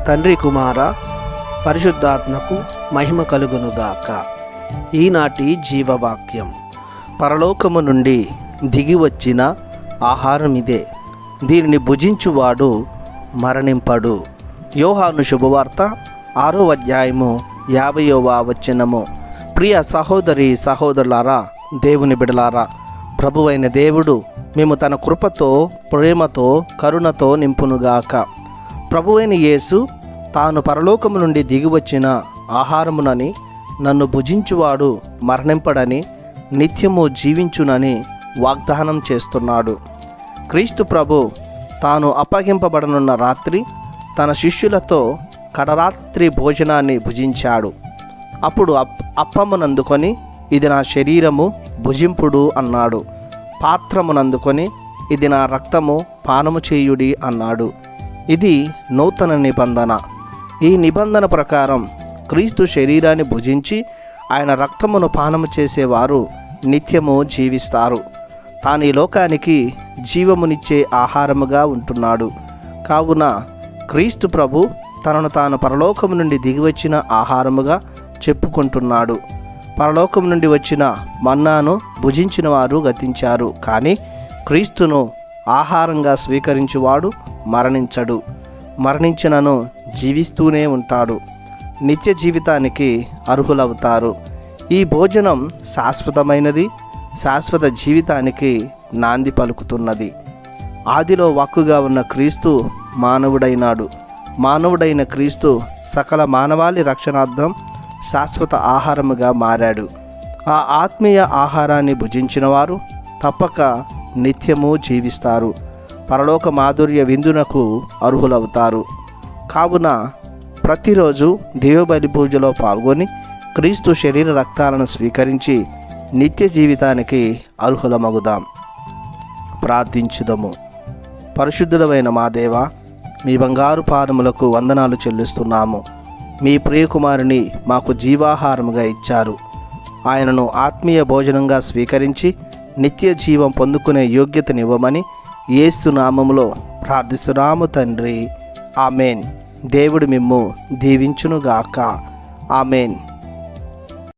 తండ్రి కుమార పరిశుద్ధాత్మకు మహిమ కలుగునుగాక. ఈనాటి జీవవాక్యం. పరలోకము నుండి దిగి వచ్చిన ఆహారం ఇదే, దీనిని భుజించువాడు మరణింపడు. యోహాను శుభవార్త 6వ అధ్యాయము 50వ వచనము. ప్రియ సహోదరి సహోదరులారా, దేవుని బిడలారా, ప్రభువైన దేవుడు మేము తన కృపతో, ప్రేమతో, కరుణతో నింపునుగాక. ప్రభువైన యేసు తాను పరలోకము నుండి దిగివచ్చిన ఆహారమునని, నన్ను భుజించువాడు మరణింపడని, నిత్యము జీవించునని వాగ్దానం చేస్తున్నాడు. క్రీస్తు ప్రభు తాను అప్పగింపబడనున్న రాత్రి తన శిష్యులతో కడరాత్రి భోజనాన్ని భుజించాడు. అప్పుడు అప్పమునందుకొని, ఇది నా శరీరము, భుజింపుడు అన్నాడు. పాత్రమునందుకొని, ఇది నా రక్తము, పానము చేయుడి అన్నాడు. ఇది నూతన నిబంధన. ఈ నిబంధన ప్రకారం క్రీస్తు శరీరాన్ని భుజించి ఆయన రక్తమును పానము చేసేవారు నిత్యము జీవిస్తారు. తాను ఈ లోకానికి జీవమునిచ్చే ఆహారముగా ఉంటున్నాడు. కావున క్రీస్తు ప్రభు తనను తాను పరలోకము నుండి దిగివచ్చిన ఆహారముగా చెప్పుకుంటున్నాడు. పరలోకం నుండి వచ్చిన మన్నాను భుజించిన వారు గతించారు, కానీ క్రీస్తును ఆహారంగా స్వీకరించువాడు మరణించడు. మరణించినను జీవిస్తూనే ఉంటాడు. నిత్య జీవితానికి అర్హులవుతారు. ఈ భోజనం శాశ్వతమైనది, శాశ్వత జీవితానికి నాంది పలుకుతున్నది. ఆదిలో వాక్కుగా ఉన్న క్రీస్తు మానవుడైనాడు. మానవుడైన క్రీస్తు సకల మానవాళి రక్షణార్థం శాశ్వత ఆహారముగా మారాడు. ఆ ఆత్మీయ ఆహారాన్ని భుజించిన వారు తప్పక నిత్యము జీవిస్తారు. పరలోక మాధుర్య విందునకు అర్హులవుతారు. కావున ప్రతిరోజు దేవబలి పూజలో పాల్గొని క్రీస్తు శరీర రక్తాలను స్వీకరించి నిత్య జీవితానికి అర్హులమగుదాం. ప్రార్థించుదము. పరిశుద్ధుడమైన మా దేవ, మీ బంగారు పాదములకు వందనాలు చెల్లిస్తున్నాము. మీ ప్రియకుమారుని మాకు జీవాహారముగా ఇచ్చారు. ఆయనను ఆత్మీయ భోజనంగా స్వీకరించి నిత్య జీవం పొందుకునే యోగ్యతనివ్వమని యేసు నామములో ప్రార్థిస్తున్నాము తండ్రి. ఆమెన్. దేవుడు మిమ్ము దీవించునుగాక. ఆమెన్.